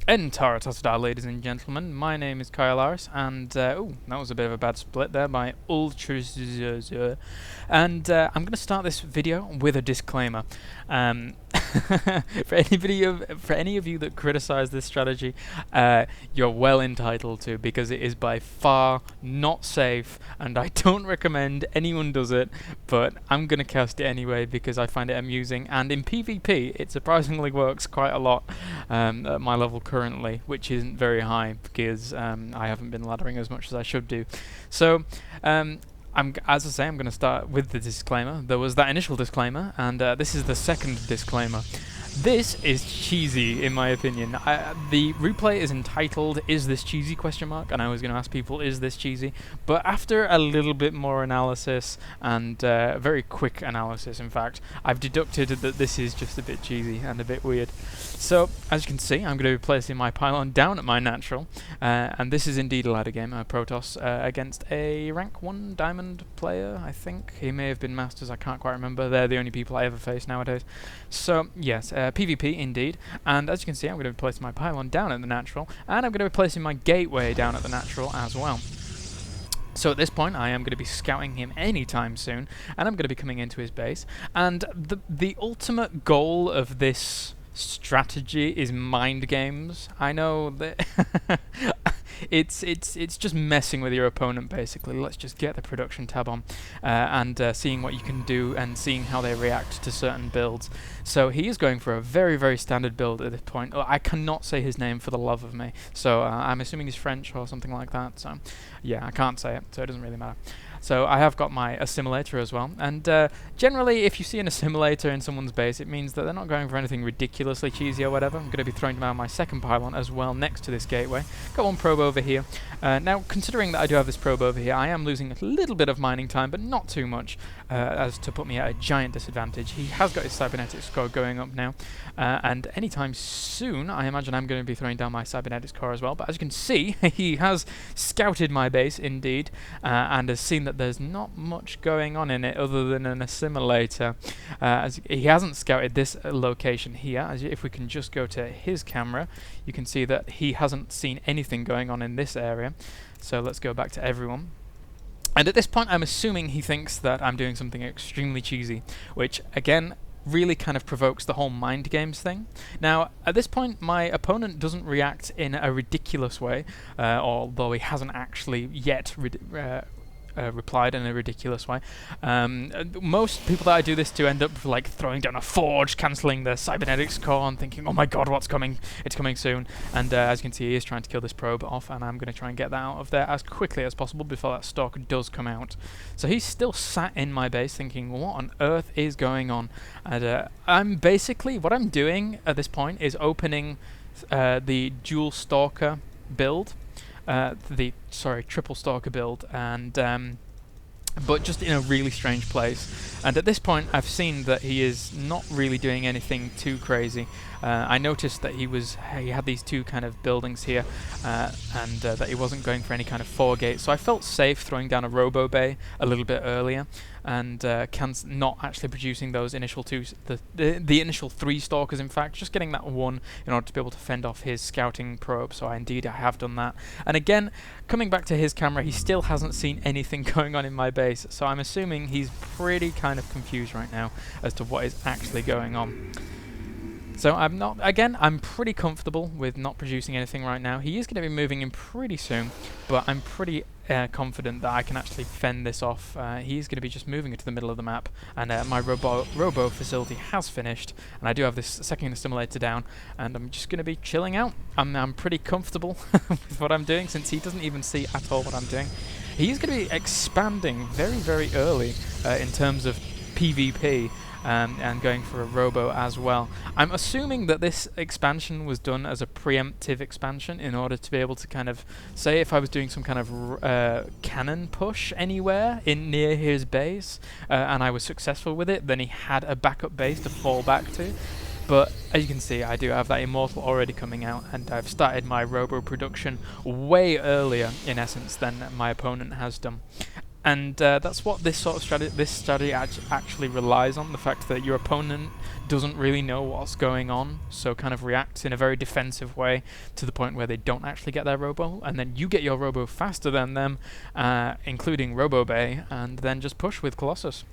Utilisateur, ladies and gentlemen. My name is Kaelaris, and oh, that was a bit of a bad split there by Utilisateur. And I'm going to start this video with a disclaimer. For any of you that criticise this strategy, you're well entitled to, because it is by far not safe, and I don't recommend anyone does it. But I'm going to cast it anyway because I find it amusing, and in PvP, it surprisingly works quite a lot at my level currently, which isn't very high because I haven't been laddering as much as I should do. So, as I say, I'm going to start with the disclaimer. There was that initial disclaimer, and this is the second disclaimer. This is cheesy, in my opinion. The replay is entitled, "Is this cheesy?" ? And I was going to ask people, is this cheesy? But after a little bit more analysis, and very quick analysis, in fact, I've deducted that this is just a bit cheesy and a bit weird. So, as you can see, I'm going to be placing my pylon down at my natural, and this is indeed a ladder game, Protoss, against a rank 1 diamond player, I think. He may have been masters, I can't quite remember. They're the only people I ever face nowadays. So, yes, PvP indeed, and as you can see, I'm going to be placing my pylon down at the natural, and I'm going to be placing my gateway down at the natural as well. So at this point, I am going to be scouting him anytime soon, and I'm going to be coming into his base, and the ultimate goal of this strategy is mind games. I know that it's just messing with your opponent, basically. Let's just get the production tab on and seeing what you can do and seeing how they react to certain builds. So he is going for a very, very standard build at this point. I cannot say his name for the love of me, so I'm assuming he's French or something like that. So yeah, I can't say it, so it doesn't really matter. So I have got my assimilator as well, and generally if you see an assimilator in someone's base, it means that they're not going for anything ridiculously cheesy or whatever. I'm going to be throwing down my second pylon as well next to this gateway. Got one probe over here. Now, considering that I do have this probe over here, I am losing a little bit of mining time, but not too much as to put me at a giant disadvantage. He has got his cybernetics core going up now, and anytime soon I imagine I'm going to be throwing down my cybernetics core as well. But as you can see, he has scouted my base indeed, and has seen that there's not much going on in it other than an assimilator. As he hasn't scouted this location here. If we can just go to his camera, you can see that he hasn't seen anything going on in this area. So let's go back to everyone. And at this point, I'm assuming he thinks that I'm doing something extremely cheesy, which again really kind of provokes the whole mind games thing. Now, at this point, my opponent doesn't react in a ridiculous way, although he hasn't actually yet replied in a ridiculous way. Most people that I do this to end up like throwing down a forge, cancelling the cybernetics core, and thinking, oh my god, what's coming? It's coming soon. And as you can see, he is trying to kill this probe off, and I'm going to try and get that out of there as quickly as possible before that stalker does come out. So he's still sat in my base thinking, what on earth is going on? And I'm basically, what I'm doing at this point is opening the dual stalker build. Triple stalker build, and but just in a really strange place. And at this point, I've seen that he is not really doing anything too crazy. I noticed that he had these two kind of buildings here, and that he wasn't going for any kind of 4 gates. So I felt safe throwing down a robo bay a little bit earlier, and not actually producing those initial the initial 3 stalkers. In fact, just getting that one in order to be able to fend off his scouting probe. So I have done that. And again, coming back to his camera, he still hasn't seen anything going on in my base. So I'm assuming he's pretty kind of confused right now as to what is actually going on. So I'm pretty comfortable with not producing anything right now. He is going to be moving in pretty soon, but I'm pretty confident that I can actually fend this off. He's going to be just moving into the middle of the map, and my robo facility has finished, and I do have this second assimilator down, and I'm just going to be chilling out. I'm pretty comfortable with what I'm doing, since he doesn't even see at all what I'm doing. He's going to be expanding very, very early in terms of PvP, and going for a robo as well. I'm assuming that this expansion was done as a preemptive expansion in order to be able to kind of say if I was doing some kind of cannon push anywhere near his base, and I was successful with it, then he had a backup base to fall back to. But as you can see, I do have that Immortal already coming out, and I've started my robo production way earlier, in essence, than my opponent has done. And that's what this sort of strategy actually relies on, the fact that your opponent doesn't really know what's going on, so kind of reacts in a very defensive way to the point where they don't actually get their robo, and then you get your robo faster than them, including Robo Bay, and then just push with Colossus.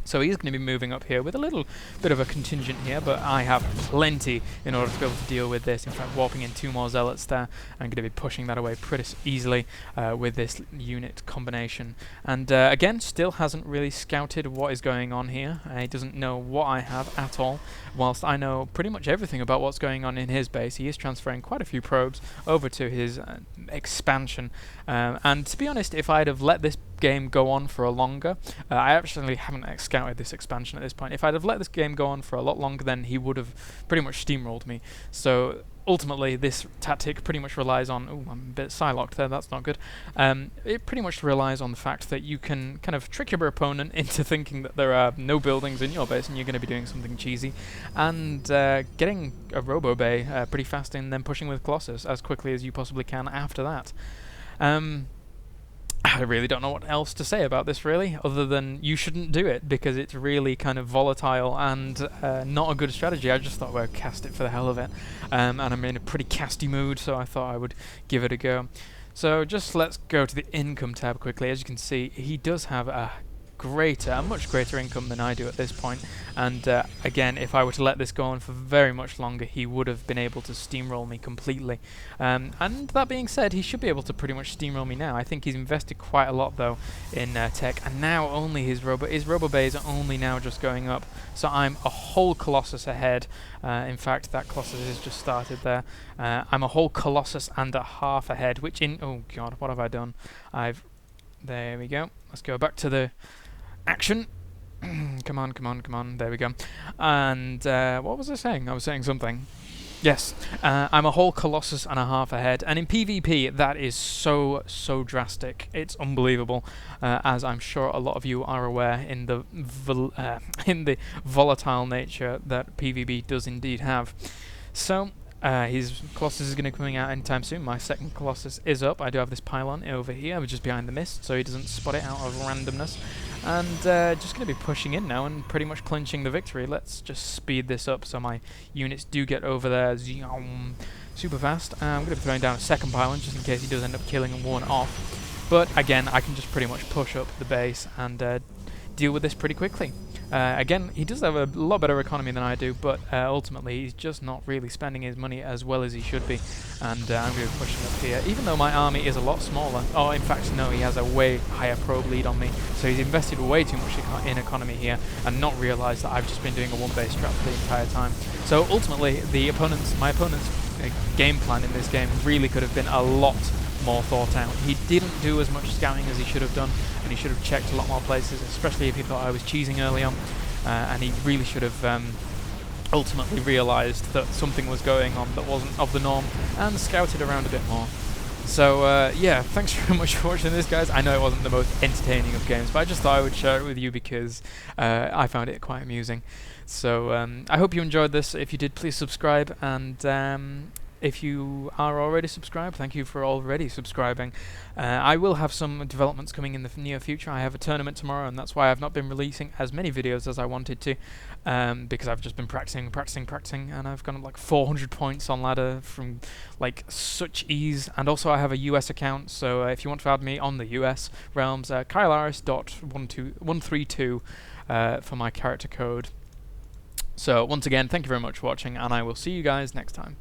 So he's going to be moving up here with a little bit of a contingent here, but I have plenty in order to be able to deal with this. In fact, warping in 2 more Zealots there, I'm going to be pushing that away pretty easily with this unit combination. And again, still hasn't really scouted what is going on here. He doesn't know what I have at all, whilst I know pretty much everything about what's going on in his base. He is transferring quite a few probes over to his expansion. And to be honest, if I'd have let this game go on for a longer, I actually haven't scouted this expansion at this point. If I'd have let this game go on for a lot longer, then he would have pretty much steamrolled me. So ultimately this tactic pretty much relies on, oh, I'm a bit Psylocked there, that's not good. It pretty much relies on the fact that you can kind of trick your opponent into thinking that there are no buildings in your base and you're going to be doing something cheesy, and getting a Robo Bay pretty fast and then pushing with Colossus as quickly as you possibly can after that. I really don't know what else to say about this, really, other than you shouldn't do it, because it's really kind of volatile and not a good strategy. I just thought I'd cast it for the hell of it, and I'm in a pretty casty mood, so I thought I would give it a go. So just let's go to the income tab quickly. As you can see, he does have a much greater income than I do at this point, and again, if I were to let this go on for very much longer, he would have been able to steamroll me completely. And that being said, he should be able to pretty much steamroll me now. I think he's invested quite a lot though in tech, and now only his Robo Bays are only now just going up, so I'm a whole Colossus ahead. In fact, that Colossus has just started there. I'm a whole Colossus and a half ahead, which oh god, what have I done? There we go. Let's go back to the action. Come on, there we go. And what was I saying? I was saying something. Yes, I'm a whole Colossus and a half ahead, and in PvP that is so drastic. It's unbelievable, as I'm sure a lot of you are aware in the volatile nature that PvP does indeed have. So his Colossus is going to be coming out anytime soon. My second Colossus is up. I do have this pylon over here, just behind the mist, so he doesn't spot it out of randomness. And just going to be pushing in now and pretty much clinching the victory. Let's just speed this up so my units do get over there super fast. I'm going to be throwing down a second pylon just in case he does end up killing one off. But again, I can just pretty much push up the base and deal with this pretty quickly. Again, he does have a lot better economy than I do, but ultimately he's just not really spending his money as well as he should be, and I'm going to be pushing up here, even though my army is a lot smaller. Oh, in fact, no, he has a way higher probe lead on me, so he's invested way too much in economy here, and not realised that I've just been doing a one-base trap the entire time. So ultimately, my opponent's game plan in this game really could have been a lot more thought out. He didn't do as much scouting as he should have done, and he should have checked a lot more places, especially if he thought I was cheesing early on, and he really should have ultimately realised that something was going on that wasn't of the norm, and scouted around a bit more. So yeah, thanks very much for watching this, guys. I know it wasn't the most entertaining of games, but I just thought I would share it with you because I found it quite amusing. So I hope you enjoyed this. If you did, please subscribe, and if you are already subscribed, thank you for already subscribing. I will have some developments coming in the near future. I have a tournament tomorrow, and that's why I've not been releasing as many videos as I wanted to, because I've just been practicing, and I've gone up like 400 points on ladder from like such ease. And also I have a US account, so if you want to add me on the US realms, Kaelaris.132 for my character code. So once again, thank you very much for watching, and I will see you guys next time.